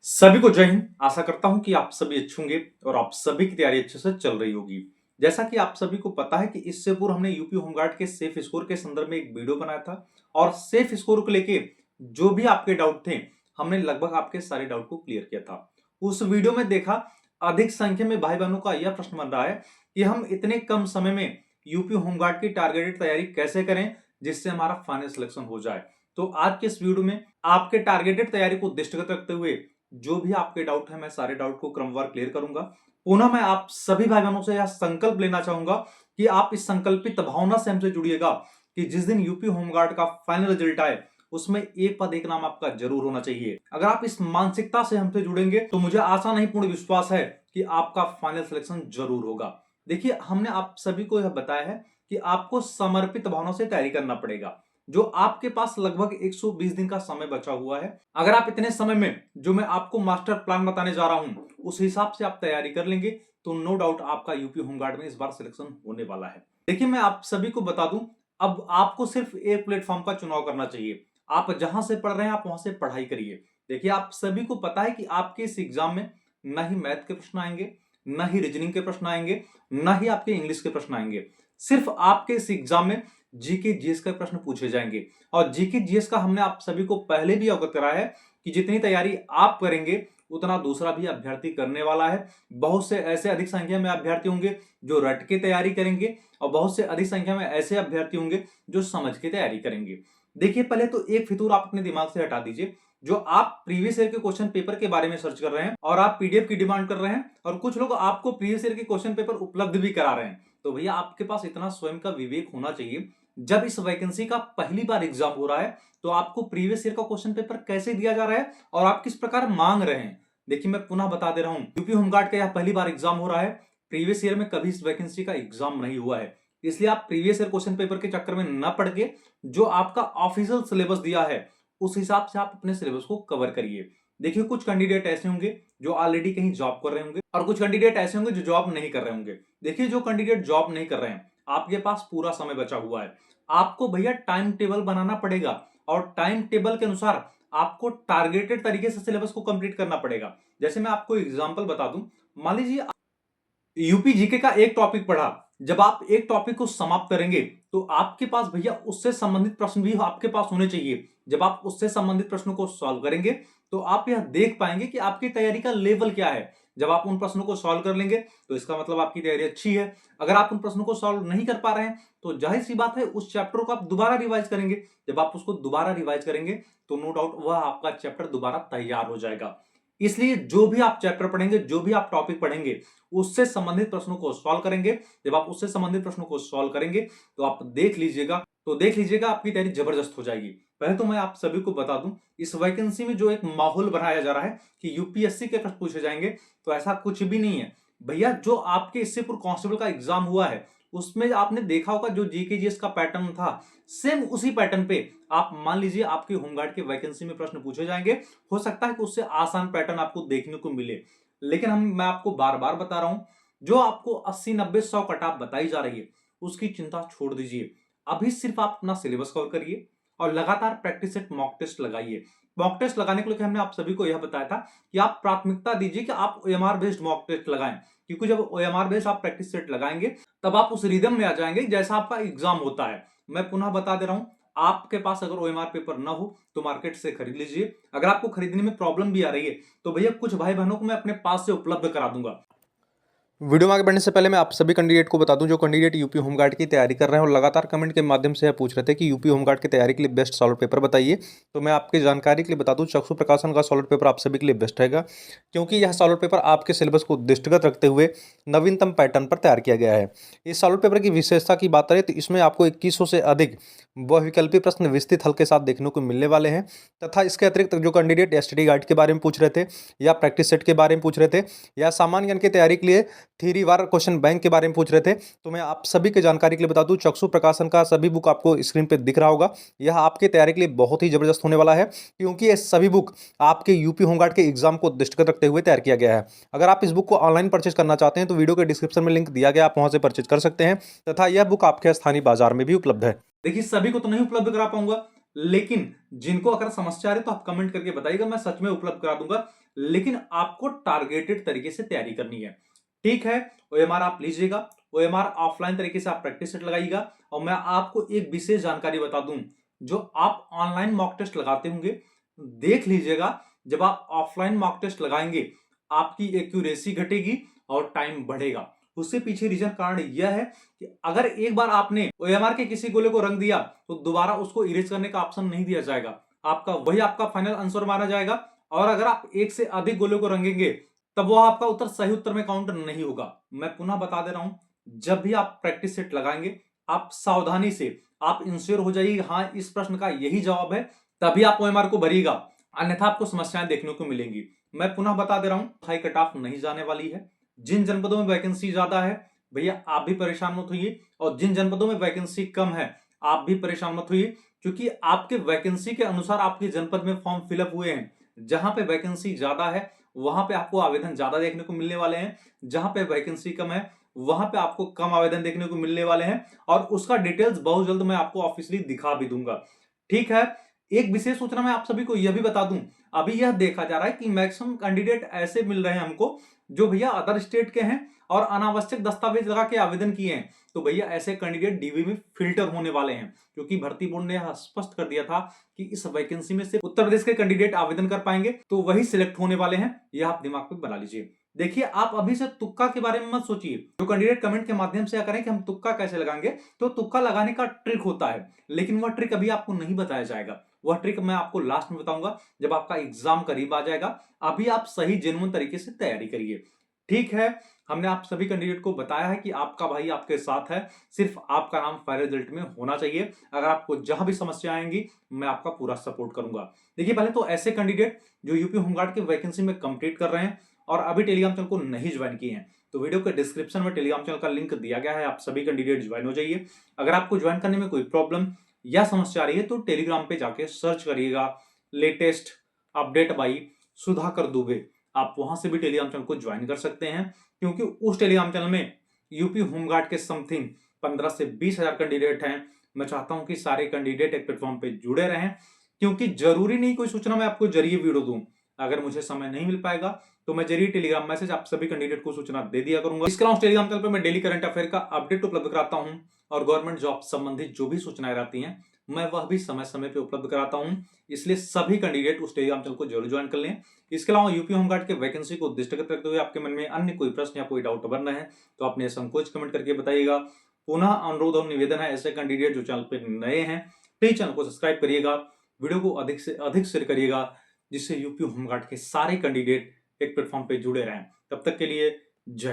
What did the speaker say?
सभी को जय हिंद। आशा करता हूं कि आप सभी अच्छे होंगे और आप सभी की तैयारी अच्छे से चल रही होगी। जैसा कि आप सभी को पता है कि इससे पूर्व हमने यूपी होमगार्ड के सेफ स्कोर के संदर्भ में एक वीडियो बनाया था और सेफ स्कोर को लेके जो भी आपके डाउट थे हमने लगभग आपके सारे डाउट को क्लियर किया था। उस वीडियो में देखा अधिक संख्या में भाई बहनों का यह प्रश्न बन रहा है कि हम इतने कम समय में यूपी होमगार्ड की टारगेटेड तैयारी कैसे करें जिससे हमारा फाइनल सिलेक्शन हो जाए। तो आज के इस वीडियो में आपके टारगेटेड तैयारी को दृष्टिगत रखते हुए जो भी आपके डाउट है मैं सारे डाउट को क्रमवार क्लियर करूंगा। पुनः मैं आप सभी भाई बहनों से यह संकल्प लेना चाहूंगा कि आप इस संकल्पित भावना से हमसे जुड़िएगा कि जिस दिन यूपी होमगार्ड का फाइनल रिजल्ट आए उसमें एक पद एक नाम आपका जरूर होना चाहिए। अगर आप इस मानसिकता से हमसे जुड़ेंगे तो मुझे आशा नहीं पूर्ण विश्वास है कि आपका फाइनल सिलेक्शन जरूर होगा। देखिए, हमने आप सभी को यह बताया है कि आपको समर्पित भावना से तैयारी करना पड़ेगा। जो आपके पास लगभग 120 दिन का समय बचा हुआ है, अगर आप इतने समय में जो मैं आपको मास्टर प्लान बताने जा रहा हूं उस हिसाब से आप तैयारी कर लेंगे तो नो डाउट आपका यूपी होमगार्ड में इस बार सिलेक्शन होने वाला है। देखिए, मैं आप सभी को बता दूं, अब आपको सिर्फ एक प्लेटफॉर्म का चुनाव करना चाहिए। आप जहां से पढ़ रहे हैं आप वहां से पढ़ाई करिए। देखिए, आप सभी को पता है कि आपके इस एग्जाम में न ही मैथ के प्रश्न आएंगे, न ही रीजनिंग के प्रश्न आएंगे, न ही आपके इंग्लिश के प्रश्न आएंगे। सिर्फ आपके इस एग्जाम में जीके जीएस का प्रश्न पूछे जाएंगे और जीके जीएस का हमने आप सभी को पहले भी अवगत कराया है कि जितनी तैयारी आप करेंगे उतना दूसरा भी अभ्यर्थी करने वाला है। बहुत से ऐसे अधिक संख्या में अभ्यर्थी होंगे जो रट के तैयारी करेंगे और बहुत से अधिक संख्या में ऐसे अभ्यर्थी होंगे जो समझ के तैयारी करेंगे। देखिए, पहले तो एक फितूर आप अपने दिमाग से हटा दीजिए। जो आप प्रीवियस ईयर के क्वेश्चन पेपर के बारे में सर्च कर रहे हैं और आप पीडीएफ की डिमांड कर रहे हैं और कुछ लोग आपको प्रीवियस ईयर के क्वेश्चन पेपर उपलब्ध भी करा रहे हैं, तो भैया आपके पास इतना स्वयं का विवेक होना चाहिए। जब इस वैकेंसी का पहली बार एग्जाम हो रहा है तो आपको प्रीवियस ईयर का क्वेश्चन पेपर कैसे दिया जा रहा है और आप किस प्रकार मांग रहे हैं। देखिए, मैं पुनः बता दे रहा हूं, यूपी होमगार्ड का यह पहली बार एग्जाम हो रहा है। प्रीवियस ईयर में कभी इस वैकेंसी का एग्जाम नहीं हुआ है, इसलिए आप प्रीवियस ईयर क्वेश्चन पेपर के चक्कर में न पड़ के जो आपका ऑफिशियल सिलेबस दिया है उस हिसाब से आप अपने सिलेबस को कवर करिए। देखिए, कुछ कैंडिडेट ऐसे होंगे जो ऑलरेडी कहीं जॉब कर रहे होंगे और कुछ कैंडिडेट ऐसे होंगे जो जॉब नहीं कर रहे होंगे। देखिए, जो कैंडिडेट जॉब नहीं कर रहे हैं आपके पास पूरा समय बचा हुआ है। आपको भैया टाइम टेबल बनाना पड़ेगा और टाइम टेबल के अनुसार आपको टारगेटेड तरीके से सिलेबस को कंप्लीट करना पड़ेगा। जैसे मैं आपको एग्जांपल बता दूं, मान लीजिए यूपी जीके का एक टॉपिक पढ़ा, जब आप एक टॉपिक को समाप्त करेंगे तो आपके पास भैया उससे संबंधित प्रश्न भी आपके पास होने चाहिए। जब आप उससे संबंधित प्रश्नों को सॉल्व करेंगे तो आप यह देख पाएंगे कि आपकी तैयारी का लेवल क्या है। जब आप उन प्रश्नों को सॉल्व कर लेंगे तो इसका मतलब आपकी तैयारी अच्छी है। अगर आप उन प्रश्नों को सॉल्व नहीं कर पा रहे हैं तो जाहिर सी बात है उस चैप्टर को आप दोबारा रिवाइज करेंगे। जब आप उसको दोबारा रिवाइज करेंगे तो नो डाउट वह आपका चैप्टर दोबारा तैयार हो जाएगा। इसलिए जो भी आप चैप्टर पढ़ेंगे, जो भी आप टॉपिक पढ़ेंगे, उससे संबंधित प्रश्नों को सॉल्व करेंगे। जब आप उससे संबंधित प्रश्नों को सॉल्व करेंगे तो आप देख लीजिएगा आपकी तैयारी जबरदस्त हो जाएगी। पहले तो मैं आप सभी को बता दूं, इस वैकेंसी में जो एक माहौल बनाया जा रहा है कि यूपीएससी के प्रश्न पूछे जाएंगे, तो ऐसा कुछ भी नहीं है भैया। जो आपके इससे पूर्व कांस्टेबल का एग्जाम हुआ है उसमें आपने देखा होगा जो जीके जीएस का पैटर्न था, सेम उसी पैटर्न पे आप मान लीजिए आपके होमगार्ड के वैकेंसी में प्रश्न पूछे जाएंगे। हो सकता है कि उससे आसान पैटर्न आपको देखने को मिले, लेकिन मैं आपको बार बार बता रहा हूं, जो आपको 80 90 100 कट ऑफ बताई जा रही है उसकी चिंता छोड़ दीजिए। अभी सिर्फ आप अपना सिलेबस कवर करिए और लगातार प्रैक्टिस सेट मॉक टेस्ट लगाइए। मॉक टेस्ट लगाने के लिए हमने आप सभी को यह बताया था कि आप प्राथमिकता दीजिए कि आप ओएमआर बेस्ड मॉक टेस्ट लगाएं, क्योंकि जब ओएमआर बेस्ड आप प्रैक्टिस सेट लगाएंगे तब आप उस रिदम में आ जाएंगे जैसा आपका एग्जाम होता है। मैं पुनः बता दे रहा हूं, आपके पास अगर ओएमआर पेपर ना हो तो मार्केट से खरीद लीजिए। अगर आपको खरीदने में प्रॉब्लम भी आ रही है तो भैया कुछ भाई बहनों को मैं अपने पास से उपलब्ध करा दूंगा। वीडियो में आगे बढ़ने से पहले मैं आप सभी कैंडिडेट को बता दूं जो कैंडिडेट यूपी होमगार्ड की तैयारी कर रहे हैं और लगातार कमेंट के माध्यम से यह पूछ रहे थे कि यूपी होमगार्ड की तैयारी के लिए बेस्ट सॉलिड पेपर बताइए। तो मैं आपकी जानकारी के लिए बता दूं, चक्षु प्रकाशन का सॉलिड पेपर आप सभी के लिए बेस्ट रहेगा, क्योंकि यह सॉलिड पेपर आपके सिलेबस को दृष्टिगत रखते हुए नवीनतम पैटर्न पर तैयार किया गया है। इस सॉलिड पेपर की विशेषता की बात करें तो इसमें आपको 2100 से अधिक बहुविकल्पी प्रश्न विस्तृत हल के साथ देखने को मिलने वाले हैं, तथा इसके अतिरिक्त जो कैंडिडेट एसटीडी गाइड के बारे में पूछ रहे थे या प्रैक्टिस सेट के बारे में पूछ रहे थे या सामान्य ज्ञान की तैयारी के लिए थ्योरी वार क्वेश्चन बैंक के बारे में पूछ रहे थे, तो मैं आप सभी की जानकारी के लिए बता दूं, चक्षु प्रकाशन का सभी बुक आपको स्क्रीन पे दिख रहा होगा। यह आपके तैयारी के लिए बहुत ही जबरदस्त होने वाला है, क्योंकि ये सभी बुक आपके यूपी होमगार्ड के एग्जाम को दृष्टिगत रखते हुए तैयार किया गया है। अगर आप इस बुक को ऑनलाइन परचेज करना चाहते हैं तो वीडियो के डिस्क्रिप्शन में लिंक दिया गया, आप वहां से परचेज कर सकते हैं, तथा यह बुक आपके स्थानीय बाजार में भी उपलब्ध है। देखिए, सभी को तो नहीं उपलब्ध करा पाऊंगा, लेकिन जिनको अगर समस्या आ रही है तो आप कमेंट करके बताइएगा, मैं सच में उपलब्ध करा दूंगा। लेकिन आपको टारगेटेड तरीके से तैयारी करनी है, ठीक है। ओएमआर आप लीजिएगा, ओएमआर ऑफलाइन तरीके से आप प्रैक्टिस सेट लगाइएगा। और मैं आपको एक विशेष जानकारी बता दूं, जो आप ऑनलाइन मॉक टेस्ट लगाते होंगे, देख लीजिएगा, जब आप ऑफलाइन मॉक टेस्ट लगाएंगे आपकी एक्यूरेसी घटेगी और टाइम बढ़ेगा। उससे पीछे रीजन कारण यह है कि अगर एक बार आपने ओएमआर के किसी गोले को रंग दिया तो दोबारा उसको इरेज करने का ऑप्शन नहीं दिया जाएगा, आपका वही आपका फाइनल आंसर माना जाएगा। और अगर आप एक से अधिक गोले को रंगेंगे तब वो आपका उत्तर सही उत्तर में काउंट नहीं होगा। मैं पुनः बता दे रहा हूं, जब भी आप प्रैक्टिस सेट लगाएंगे आप सावधानी से आप इंश्योर हो जाइए, हाँ इस प्रश्न का यही जवाब है, तभी आप ओएमआर को भरिएगा, अन्यथा आपको समस्याएं देखने को मिलेंगी। मैं पुनः बता दे रहा हूं, हाई कट ऑफ नहीं जाने वाली है। जिन जनपदों में वैकेंसी ज्यादा है भैया आप भी परेशान मत होइए, और जिन जनपदों में वैकेंसी कम है आप भी परेशान मत होइए, क्योंकि आपके वैकेंसी के अनुसार आपके जनपद में फॉर्म फिलअप हुए हैं। जहां पे वैकेंसी ज्यादा है वहां पे आपको आवेदन ज्यादा देखने को मिलने वाले हैं, जहां पे वैकेंसी कम है वहां पे आपको कम आवेदन देखने को मिलने वाले हैं। और उसका डिटेल्स बहुत जल्द मैं आपको ऑफिशियली दिखा भी दूंगा, ठीक है। एक विशेष सूचना मैं आप सभी को यह भी बता दूं, अभी यह देखा जा रहा है कि मैक्सिमम कैंडिडेट ऐसे मिल रहे हैं हमको जो भैया अदर स्टेट के हैं और अनावश्यक दस्तावेज लगा के आवेदन किए हैं। तो भैया ऐसे कैंडिडेट डीवी में फिल्टर होने वाले हैं, क्योंकि भर्ती बोर्ड ने स्पष्ट कर दिया था कि इस वैकेंसी में सिर्फ उत्तर प्रदेश के कैंडिडेट आवेदन कर पाएंगे, तो वही सिलेक्ट होने वाले हैं। यह आप दिमाग में बना लीजिए। देखिए आप अभी से तुक्का के बारे में मत सोचिए। जो कैंडिडेट कमेंट के माध्यम से करें कि हम तुक्का कैसे लगाएंगे, तो तुक्का लगाने का ट्रिक होता है, लेकिन वह ट्रिक अभी आपको नहीं बताया जाएगा। वह ट्रिक मैं आपको लास्ट में बताऊंगा जब आपका एग्जाम करीब आ जाएगा। अभी आप सही जेन्युइन तरीके से तैयारी करिए, ठीक है। हमने आप सभी कैंडिडेट को बताया है कि आपका भाई आपके साथ है, सिर्फ आपका नाम फाइनल रिजल्ट में होना चाहिए। अगर आपको जहां भी समस्या आएंगी मैं आपका पूरा सपोर्ट करूंगा। देखिए पहले तो ऐसे कैंडिडेट जो यूपी होमगार्ड की वैकेंसी में कंप्लीट कर रहे हैं और अभी टेलीग्राम चैनल को नहीं ज्वाइन किए हैं, तो वीडियो के डिस्क्रिप्शन में टेलीग्राम चैनल का लिंक दिया गया है, आप सभी कैंडिडेट ज्वाइन हो जाइए। अगर आपको ज्वाइन करने में कोई प्रॉब्लम या समस्या आ रही है तो टेलीग्राम पे जाके सर्च करिएगा latest update by Sudhakar Dubey, आप वहां से भी टेलीग्राम चैनल को ज्वाइन कर सकते हैं। क्योंकि उस टेलीग्राम चैनल में यूपी होमगार्ड के समथिंग 15 से 20 हजार कैंडिडेट हैं। मैं चाहता हूं कि सारे कैंडिडेट एक प्लेटफॉर्म पे जुड़े रहें, क्योंकि जरूरी नहीं कोई सूचना मैं आपको जरिए वीडियो दूं। अगर मुझे समय नहीं मिल पाएगा तो मैं जरिए टेलीग्राम मैसेज आप सभी कैंडिडेट को सूचना दे दिया करूंगा। इसके अलावा टेलीग्राम चैनल पर मैं डेली करंट अफेयर का अपडेट उपलब्ध कराता हूं, और गवर्नमेंट जॉब संबंधित जो भी सूचनाएं रहती हैं मैं वह भी समय समय पे उपलब्ध कराता हूं। इसलिए सभी कैंडिडेट उस टेलीग्राम चैनल को जरूर ज्वाइन कर लें। इसके अलावा यूपी होमगार्ड के वैकेंसी को दृष्टिगत रखते हुए आपके मन में अन्य कोई प्रश्न या कोई डाउट बन रहे हैं तो अपने संकोच कमेंट करके बताइएगा। पुनः अनुरोध और निवेदन है, ऐसे कैंडिडेट जो चैनल पर नए हैं प्लीज चैनल को सब्सक्राइब करिएगा, वीडियो को अधिक से अधिक शेयर करिएगा, जिससे यूपी होमगार्ड के सारे कैंडिडेट एक प्लेटफॉर्म पे जुड़े रहें। तब तक के लिए जय।